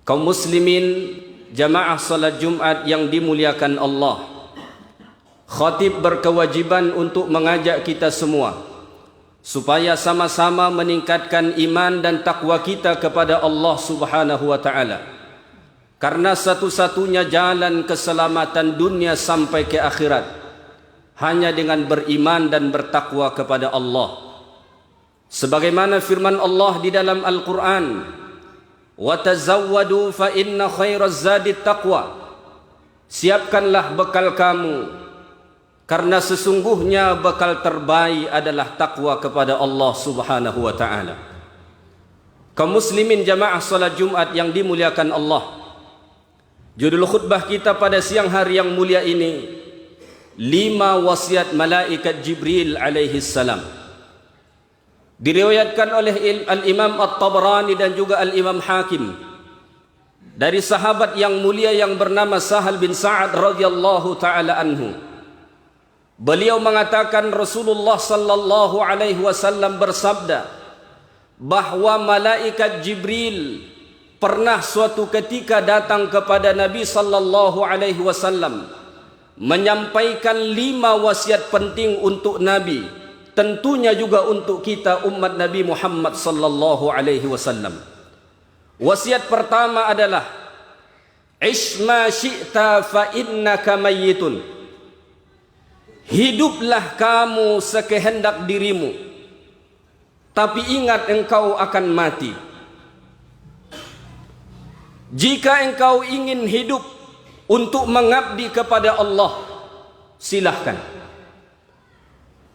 Kaum muslimin jamaah salat Jumat yang dimuliakan Allah, khatib berkewajiban untuk mengajak kita semua supaya sama-sama meningkatkan iman dan takwa kita kepada Allah Subhanahu wa taala. Karena satu-satunya jalan keselamatan dunia sampai ke akhirat hanya dengan beriman dan bertakwa kepada Allah. Sebagaimana firman Allah di dalam Al-Quran, wa tazawwadu fa inna khairaz zadi taqwa. Siapkanlah bekal kamu, karena sesungguhnya bekal terbaik adalah takwa kepada Allah Subhanahu wa taala. Kaum muslimin jamaah salat Jumat yang dimuliakan Allah, judul khutbah kita pada siang hari yang mulia ini, 5 wasiat malaikat Jibril alaihi salam. Diriwayatkan oleh Al-Imam At-Tabrani dan juga Al-Imam Hakim dari sahabat yang mulia yang bernama Sahal bin Sa'ad radhiyallahu taala anhu. Beliau mengatakan Rasulullah sallallahu alaihi wasallam bersabda bahwa malaikat Jibril pernah suatu ketika datang kepada Nabi sallallahu alaihi wasallam menyampaikan 5 wasiat penting untuk Nabi, tentunya juga untuk kita umat Nabi Muhammad sallallahu alaihi wasallam. Wasiat pertama adalah ish ma syi'ta fa innaka mayyitun. Hiduplah kamu sekehendak dirimu, tapi ingat engkau akan mati. Jika engkau ingin hidup untuk mengabdi kepada Allah, silahkan.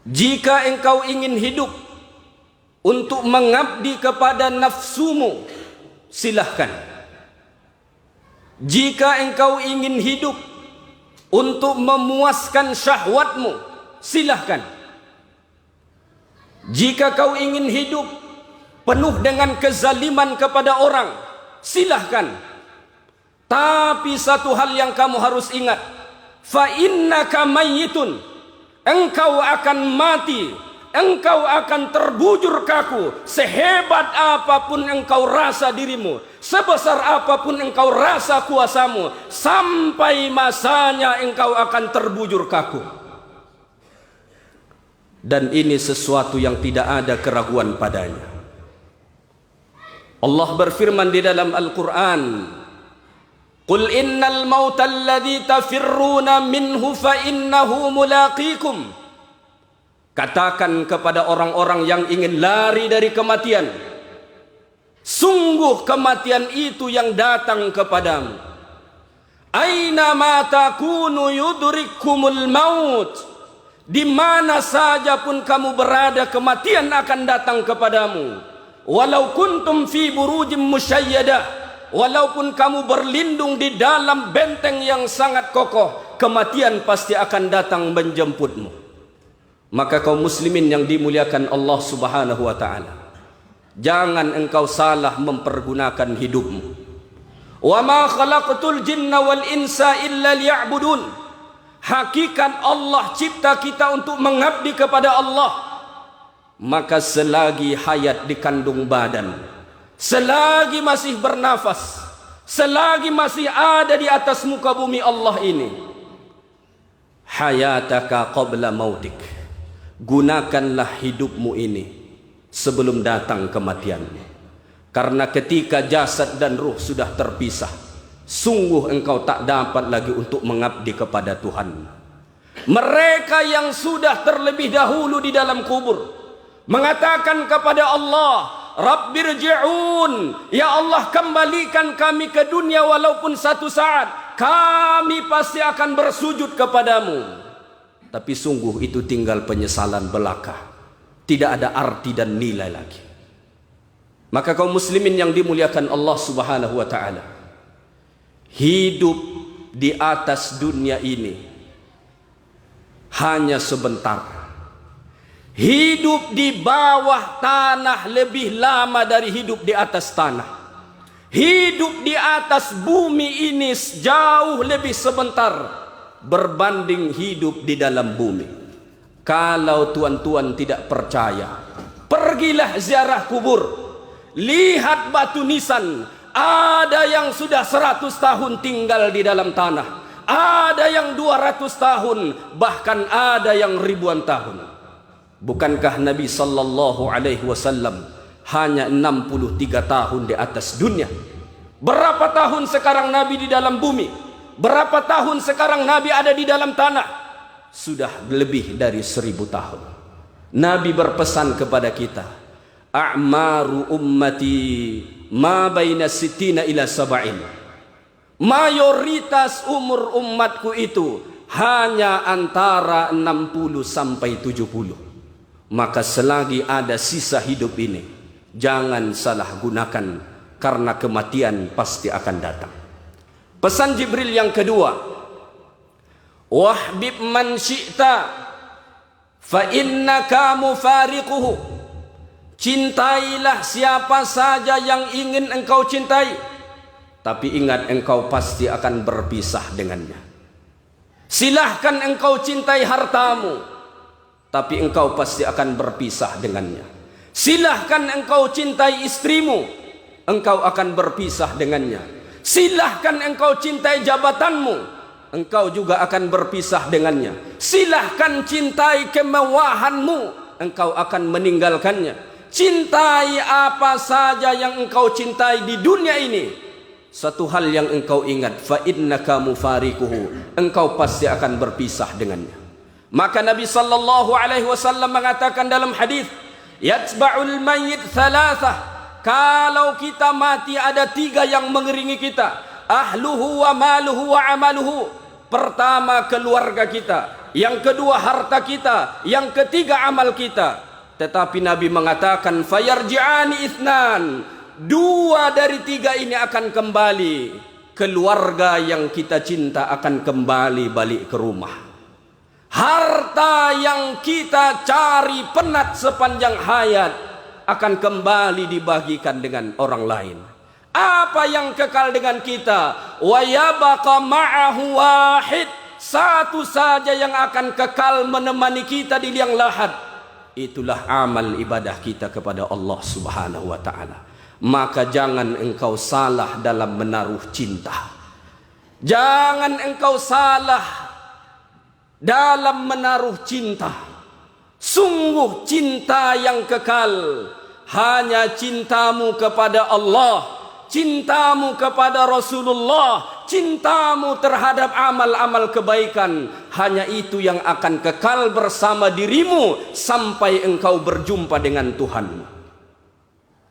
Jika engkau ingin hidup untuk mengabdi kepada nafsumu, silahkan. Jika engkau ingin hidup untuk memuaskan syahwatmu, silahkan. Jika kau ingin hidup penuh dengan kezaliman kepada orang, silahkan. Tapi satu hal yang kamu harus ingat, fa innaka mayyitun. Engkau akan mati, engkau akan terbujur kaku. Sehebat apapun engkau rasa dirimu, sebesar apapun engkau rasa kuasamu, sampai masanya engkau akan terbujur kaku. Dan ini sesuatu yang tidak ada keraguan padanya. Allah berfirman di dalam Al-Quran, Qul innal mauta alladhi tafirruna minhu fa innahu mulaqikum. Katakan kepada orang-orang yang ingin lari dari kematian, sungguh kematian itu yang datang kepadamu. Aina ma takunu yudrikumul maut. Di mana saja pun kamu berada, kematian akan datang kepadamu. Walau kuntum fi burujim musyayyadah. Walaupun kamu berlindung di dalam benteng yang sangat kokoh, kematian pasti akan datang menjemputmu. Maka kaum muslimin yang dimuliakan Allah Subhanahu wa taala, jangan engkau salah mempergunakan hidupmu. Wa ma khalaqtul jinna wal insa illa liya'budun. Hakikat Allah cipta kita untuk mengabdi kepada Allah. Maka selagi hayat di kandung badan, selagi masih bernafas, selagi masih ada di atas muka bumi Allah ini, hayataka qabla mautik. Gunakanlah hidupmu ini sebelum datang kematian. Karena ketika jasad dan ruh sudah terpisah, sungguh engkau tak dapat lagi untuk mengabdi kepada Tuhan. Mereka yang sudah terlebih dahulu di dalam kubur mengatakan kepada Allah, Rabbirji'un, ya Allah kembalikan kami ke dunia walaupun satu saat, kami pasti akan bersujud kepadamu. Tapi sungguh itu tinggal penyesalan belaka, tidak ada arti dan nilai lagi. Maka kaum muslimin yang dimuliakan Allah Subhanahu wa taala, hidup di atas dunia ini hanya sebentar. Hidup di bawah tanah lebih lama dari hidup di atas tanah. Hidup di atas bumi ini jauh lebih sebentar berbanding hidup di dalam bumi. Kalau tuan-tuan tidak percaya, pergilah ziarah kubur, lihat batu nisan, Ada yang sudah 100 tahun tinggal di dalam tanah. Ada yang 200 tahun, bahkan ada yang ribuan tahun. Bukankah Nabi sallallahu alaihi wasallam hanya 63 tahun di atas dunia? Berapa tahun sekarang Nabi di dalam bumi? Berapa tahun sekarang Nabi ada di dalam tanah? Sudah lebih dari 1000 tahun. Nabi berpesan kepada kita, a'maru ummati ma baina sittina ila sab'in. Mayoritas umur umatku itu hanya antara 60 sampai 70. Maka selagi ada sisa hidup ini, jangan salah gunakan, karena kematian pasti akan datang. Pesan Jibril yang kedua, wahbib man syi'ta fa innaka mufariquhu. Cintailah siapa saja yang ingin engkau cintai, tapi ingat engkau pasti akan berpisah dengannya. Silahkan engkau cintai hartamu, tapi engkau pasti akan berpisah dengannya. Silahkan engkau cintai istrimu, engkau akan berpisah dengannya. Silahkan engkau cintai jabatanmu, engkau juga akan berpisah dengannya. Silahkan cintai kemewahanmu, engkau akan meninggalkannya. Cintai apa saja yang engkau cintai di dunia ini, satu hal yang engkau ingat, fa innaka mufariquhu, engkau pasti akan berpisah dengannya. Maka Nabi sallallahu alaihi wasallam mengatakan dalam hadis, yatba'ul mayyit thalathah. Kalau kita mati ada 3 yang mengiringi kita, ahluhu wa maluhu wa amaluhu. Pertama keluarga kita, yang kedua harta kita, yang ketiga amal kita. Tetapi Nabi mengatakan fayarji'ani itsnan, 2 dari 3 ini akan kembali. Keluarga yang kita cinta akan kembali balik ke rumah. Harta yang kita cari penat sepanjang hayat akan kembali dibagikan dengan orang lain. Apa yang kekal dengan kita? Wa yabqa ma'ahu wahid, satu saja yang akan kekal menemani kita di liang lahat. Itulah amal ibadah kita kepada Allah Subhanahu wa taala. Maka jangan engkau salah dalam menaruh cinta. Jangan engkau salah dalam menaruh cinta. Sungguh cinta yang kekal hanya cintamu kepada Allah, cintamu kepada Rasulullah, cintamu terhadap amal-amal kebaikan. Hanya itu yang akan kekal bersama dirimu sampai engkau berjumpa dengan Tuhanmu.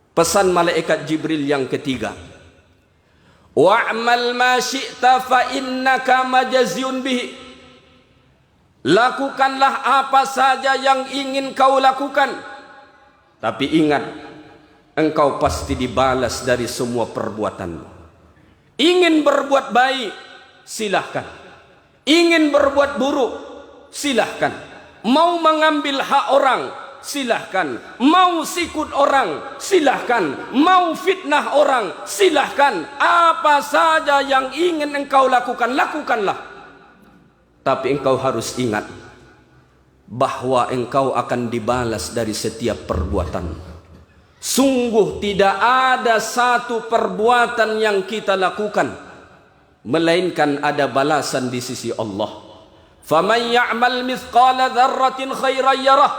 Pesan malaikat Jibril yang ketiga, wa'mal ma syi'ta fa innaka majaziyun bihi. Lakukanlah apa saja yang ingin kau lakukan, tapi ingat, engkau pasti dibalas dari semua perbuatanmu. Ingin berbuat baik, silahkan. Ingin berbuat buruk, silahkan. Mau mengambil hak orang, silahkan. Mau sikut orang, silahkan. Mau fitnah orang, silahkan. Apa saja yang ingin engkau lakukan, lakukanlah. Tapi engkau harus ingat bahwa engkau akan dibalas dari setiap perbuatan. Sungguh tidak ada satu perbuatan yang kita lakukan melainkan ada balasan di sisi Allah. Faman ya'mal mithqala dzarratin khairan yarah,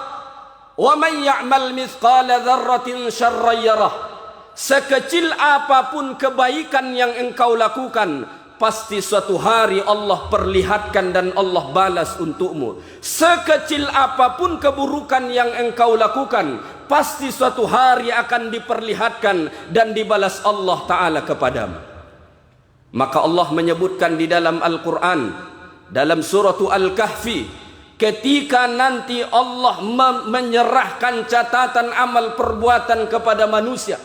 wa man ya'mal mithqala dzarratin syarran yarah. Sekecil apapun kebaikan yang engkau lakukan, pasti suatu hari Allah perlihatkan dan Allah balas untukmu. Sekecil apapun keburukan yang engkau lakukan, pasti suatu hari akan diperlihatkan dan dibalas Allah Ta'ala kepadamu. Maka Allah menyebutkan di dalam Al-Quran, dalam surah Al-Kahfi, ketika nanti Allah menyerahkan catatan amal perbuatan kepada manusia,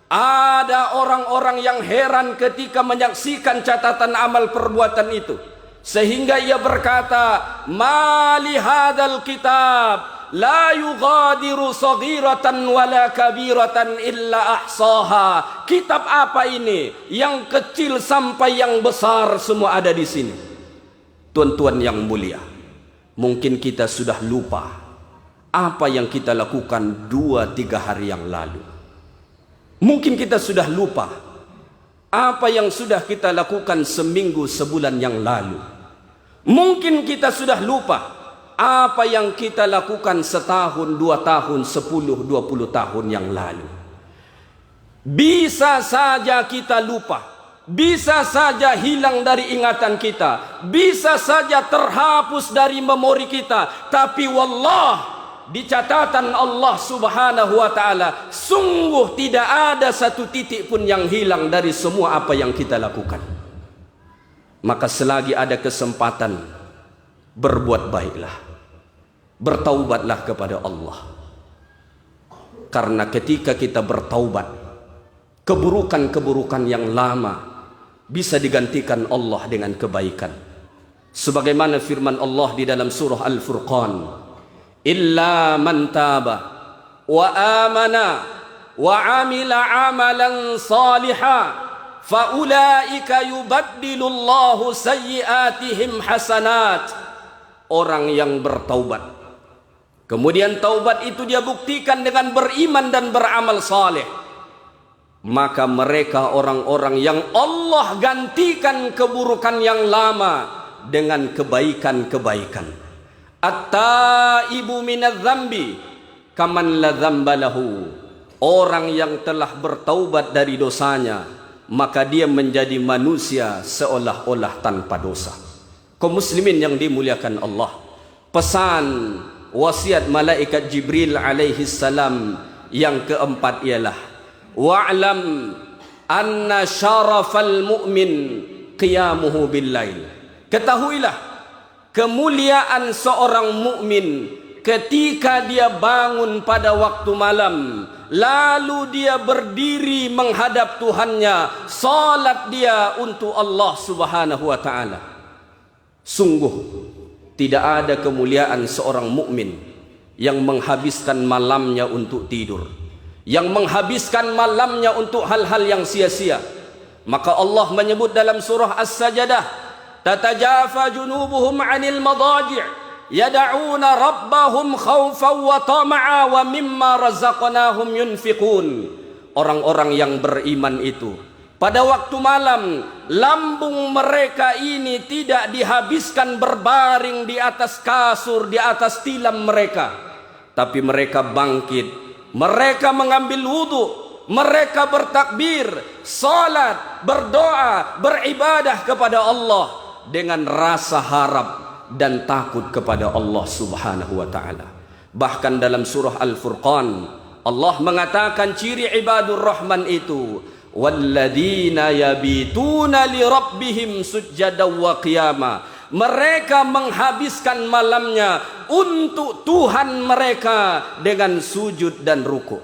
ada orang-orang yang heran ketika menyaksikan catatan amal perbuatan itu, sehingga ia berkata, mali hadzal kitab la yughadiru saghiratan wala kabiratan illa ahsaha. Kitab apa ini? Yang kecil sampai yang besar semua ada di sini. Tuan-tuan yang mulia, mungkin kita sudah lupa apa yang kita lakukan 2-3 hari yang lalu. Mungkin kita sudah lupa apa yang sudah kita lakukan seminggu sebulan yang lalu. Mungkin kita sudah lupa apa yang kita lakukan setahun, 2 tahun, 10, 20 tahun yang lalu. Bisa saja kita lupa, bisa saja hilang dari ingatan kita, bisa saja terhapus dari memori kita. Tapi wallah, di catatan Allah subhanahu wa ta'ala, sungguh tidak ada satu titik pun yang hilang dari semua apa yang kita lakukan. Maka selagi ada kesempatan, berbuat baiklah, bertaubatlah kepada Allah. Karena ketika kita bertaubat, keburukan-keburukan yang lama bisa digantikan Allah dengan kebaikan. Sebagaimana firman Allah di dalam surah Al-Furqan, illa man taba wa amana wa amila amalan saliha fa ulaika yubaddilullahu sayyiatihim hasanat. Orang yang bertaubat, kemudian taubat itu dia buktikan dengan beriman dan beramal saleh, maka mereka orang-orang yang Allah gantikan keburukan yang lama dengan kebaikan-kebaikan. At-taibu minadz-dzambi kaman la dzamba lahu. Orang yang telah bertaubat dari dosanya, maka dia menjadi manusia seolah-olah tanpa dosa. Kaum muslimin yang dimuliakan Allah, pesan wasiat malaikat Jibril alaihi salam yang keempat ialah wa'lam anna syarafal mu'min qiyamuhu bil lail. Ketahuilah kemuliaan seorang mukmin ketika dia bangun pada waktu malam, lalu dia berdiri menghadap Tuhannya, salat dia untuk Allah subhanahu wa ta'ala. Sungguh tidak ada kemuliaan seorang mukmin yang menghabiskan malamnya untuk tidur, yang menghabiskan malamnya untuk hal-hal yang sia-sia. Maka Allah menyebut dalam surah As-Sajdah, tatajafa junubuhum 'anil madaji' yad'una rabbahum khaufan wa tama'a wa mimma razaqnahum yunfiqun. Orang-orang yang beriman itu pada waktu malam, lambung mereka ini tidak dihabiskan berbaring di atas kasur, di atas tilam mereka, tapi mereka bangkit, mereka mengambil wudu, mereka bertakbir, salat, berdoa, beribadah kepada Allah dengan rasa harap dan takut kepada Allah subhanahu wa ta'ala. Bahkan dalam surah Al-Furqan, Allah mengatakan ciri ibadur rahman itu, walladzina yabituna li rabbihim sujjadan wa qiyama. Mereka menghabiskan malamnya untuk Tuhan mereka dengan sujud dan ruku.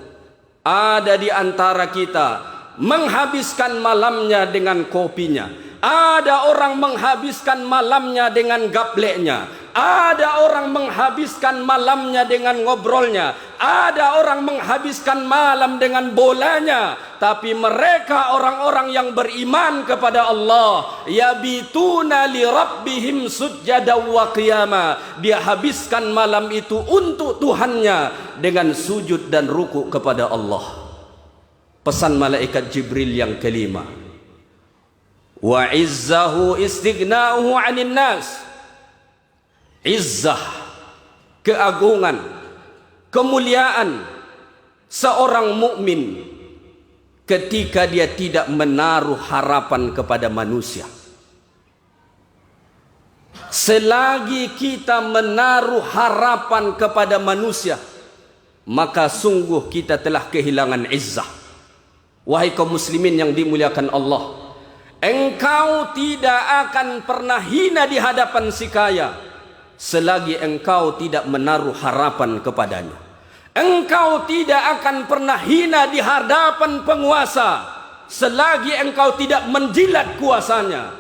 Ada di antara kita menghabiskan malamnya dengan kopinya, ada orang menghabiskan malamnya dengan gapleknya, ada orang menghabiskan malamnya dengan ngobrolnya, ada orang menghabiskan malam dengan bolanya. Tapi mereka orang-orang yang beriman kepada Allah, yabituna li rabbihim sujjadan wa qiyama. Dia habiskan malam itu untuk Tuhannya dengan sujud dan ruku kepada Allah. Pesan malaikat Jibril yang kelima, wa izzahu istighna'uhu 'anil nas. Izzah, keagungan, kemuliaan seorang mukmin ketika dia tidak menaruh harapan kepada manusia. Selagi kita menaruh harapan kepada manusia, maka sungguh kita telah kehilangan izzah. Wahai kaum muslimin yang dimuliakan Allah, engkau tidak akan pernah hina di hadapan si kaya selagi engkau tidak menaruh harapan kepadanya. Engkau tidak akan pernah hina di hadapan penguasa selagi engkau tidak menjilat kuasanya.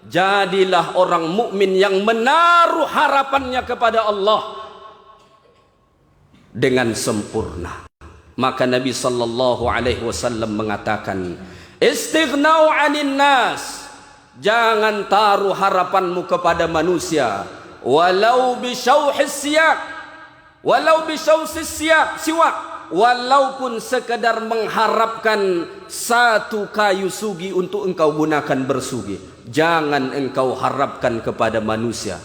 Jadilah orang mukmin yang menaruh harapannya kepada Allah dengan sempurna. Maka Nabi sallallahu alaihi wasallam mengatakan, istighnau 'anil nas. Jangan taruh harapanmu kepada manusia, walau bisyauhis siyak, walau bisyausis siyak, siwak, walaupun sekadar mengharapkan satu kayu sugi untuk engkau gunakan bersugi. Jangan engkau harapkan kepada manusia.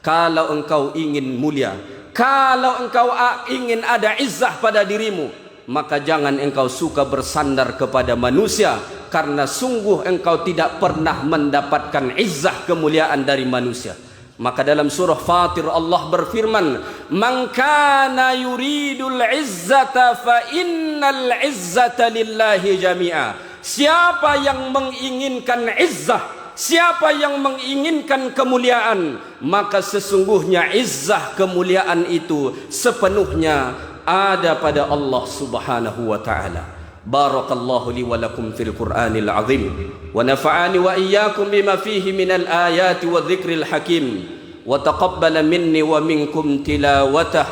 Kalau engkau ingin mulia, kalau engkau ingin ada izzah pada dirimu, maka jangan engkau suka bersandar kepada manusia, karena sungguh engkau tidak pernah mendapatkan izzah kemuliaan dari manusia. Maka dalam surah Fatir Allah berfirman, "Man kana yuridul izzata fa innal izzata lillahi jami'a." Siapa yang menginginkan izzah, siapa yang menginginkan kemuliaan, maka sesungguhnya izzah kemuliaan itu sepenuhnya ada pada Allah Subhanahu wa taala. Barakallahu li wa lakum fil Qur'anil azim wa nafa'ani wa iyyakum bima fihi minal ayati wa dhikril hakim wa taqabbala minni wa minkum tilawatah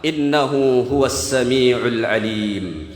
innahu huwas samiul alim.